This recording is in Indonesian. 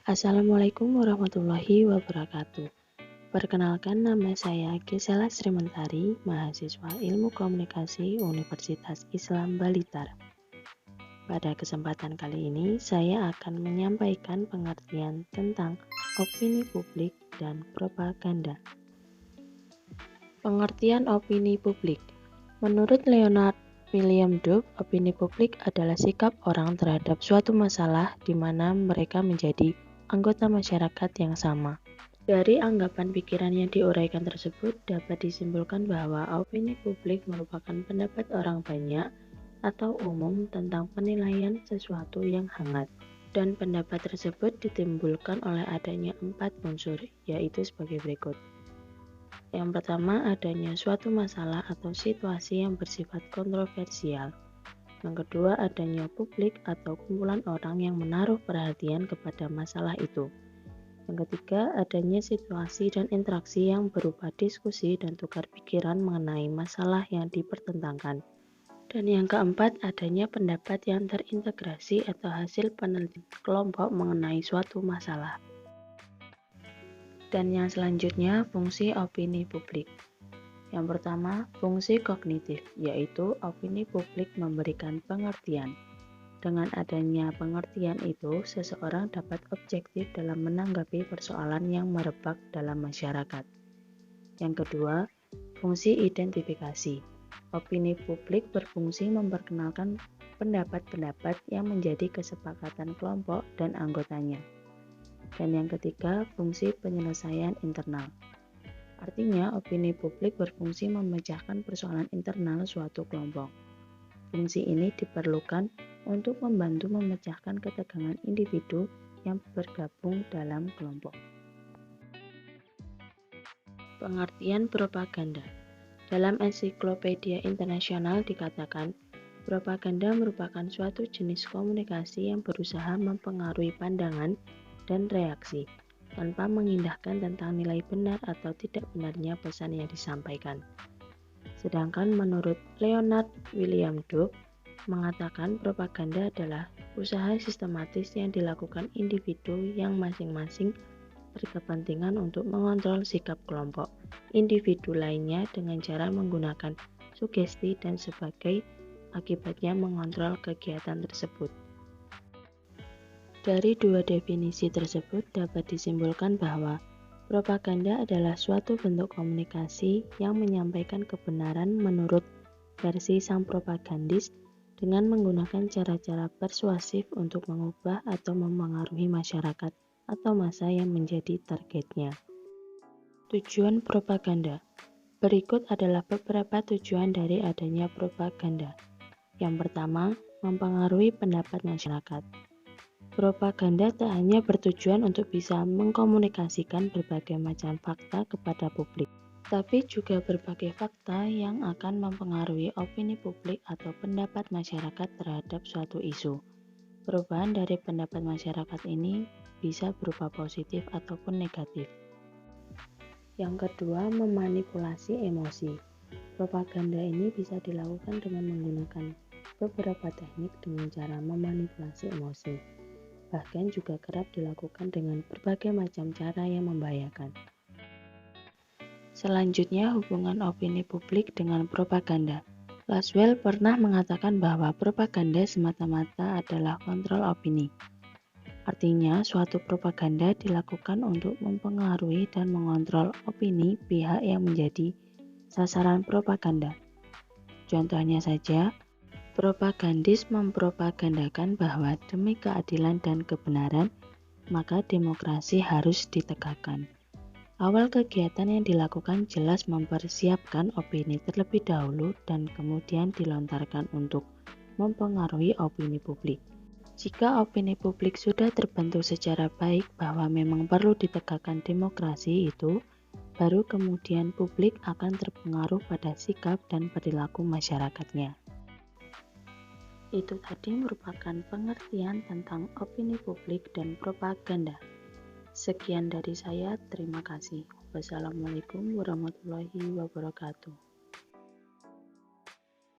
Assalamualaikum warahmatullahi wabarakatuh. Perkenalkan, nama saya Gisela Srimentari, mahasiswa Ilmu Komunikasi Universitas Islam Blitar. Pada kesempatan kali ini, saya akan menyampaikan pengertian tentang opini publik dan propaganda. Pengertian opini publik. Menurut Leonard William Dove, opini publik adalah sikap orang terhadap suatu masalah di mana mereka menjadi anggota masyarakat yang sama. Dari anggapan pikiran yang diuraikan tersebut, dapat disimpulkan bahwa opini publik merupakan pendapat orang banyak atau umum tentang penilaian sesuatu yang hangat. Dan pendapat tersebut ditimbulkan oleh adanya 4 unsur, yaitu sebagai berikut. Yang pertama, adanya suatu masalah atau situasi yang bersifat kontroversial. Yang kedua, adanya publik atau kumpulan orang yang menaruh perhatian kepada masalah itu. Yang ketiga, adanya situasi dan interaksi yang berupa diskusi dan tukar pikiran mengenai masalah yang dipertentangkan. Dan yang keempat, adanya pendapat yang terintegrasi atau hasil penelitian kelompok mengenai suatu masalah. Dan yang selanjutnya, fungsi opini publik. Yang pertama, fungsi kognitif, yaitu opini publik memberikan pengertian. Dengan adanya pengertian itu, seseorang dapat objektif dalam menanggapi persoalan yang merebak dalam masyarakat. Yang kedua, fungsi identifikasi. Opini publik berfungsi memperkenalkan pendapat-pendapat yang menjadi kesepakatan kelompok dan anggotanya. Dan yang ketiga, fungsi penyelesaian internal. Artinya, opini publik berfungsi memecahkan persoalan internal suatu kelompok. Fungsi ini diperlukan untuk membantu memecahkan ketegangan individu yang bergabung dalam kelompok. Pengertian propaganda. Dalam ensiklopedia internasional dikatakan, propaganda merupakan suatu jenis komunikasi yang berusaha mempengaruhi pandangan dan reaksi, tanpa mengindahkan tentang nilai benar atau tidak benarnya pesan yang disampaikan. Sedangkan menurut Leonard William Dove, mengatakan propaganda adalah usaha sistematis yang dilakukan individu yang masing-masing berkepentingan untuk mengontrol sikap kelompok individu lainnya dengan cara menggunakan sugesti dan sebagai akibatnya mengontrol kegiatan tersebut. Dari dua definisi tersebut dapat disimpulkan bahwa propaganda adalah suatu bentuk komunikasi yang menyampaikan kebenaran menurut versi sang propagandis dengan menggunakan cara-cara persuasif untuk mengubah atau mempengaruhi masyarakat atau massa yang menjadi targetnya. Tujuan propaganda. Berikut adalah beberapa tujuan dari adanya propaganda. Yang pertama, mempengaruhi pendapat masyarakat. Propaganda tak hanya bertujuan untuk bisa mengkomunikasikan berbagai macam fakta kepada publik, tapi juga berbagai fakta yang akan mempengaruhi opini publik atau pendapat masyarakat terhadap suatu isu. Perubahan dari pendapat masyarakat ini bisa berupa positif ataupun negatif. Yang kedua, memanipulasi emosi. Propaganda ini bisa dilakukan dengan menggunakan beberapa teknik dengan cara memanipulasi emosi. Bahkan juga kerap dilakukan dengan berbagai macam cara yang membahayakan. Selanjutnya, hubungan opini publik dengan propaganda. Laswell pernah mengatakan bahwa propaganda semata-mata adalah kontrol opini. Artinya, suatu propaganda dilakukan untuk mempengaruhi dan mengontrol opini pihak yang menjadi sasaran propaganda. Contohnya saja, propagandis mempropagandakan bahwa demi keadilan dan kebenaran, maka demokrasi harus ditegakkan. Awal kegiatan yang dilakukan jelas mempersiapkan opini terlebih dahulu dan kemudian dilontarkan untuk mempengaruhi opini publik. Jika opini publik sudah terbentuk secara baik bahwa memang perlu ditegakkan demokrasi itu, baru kemudian publik akan terpengaruh pada sikap dan perilaku masyarakatnya. Itu tadi merupakan pengertian tentang opini publik dan propaganda. Sekian dari saya, terima kasih. Wassalamualaikum warahmatullahi wabarakatuh.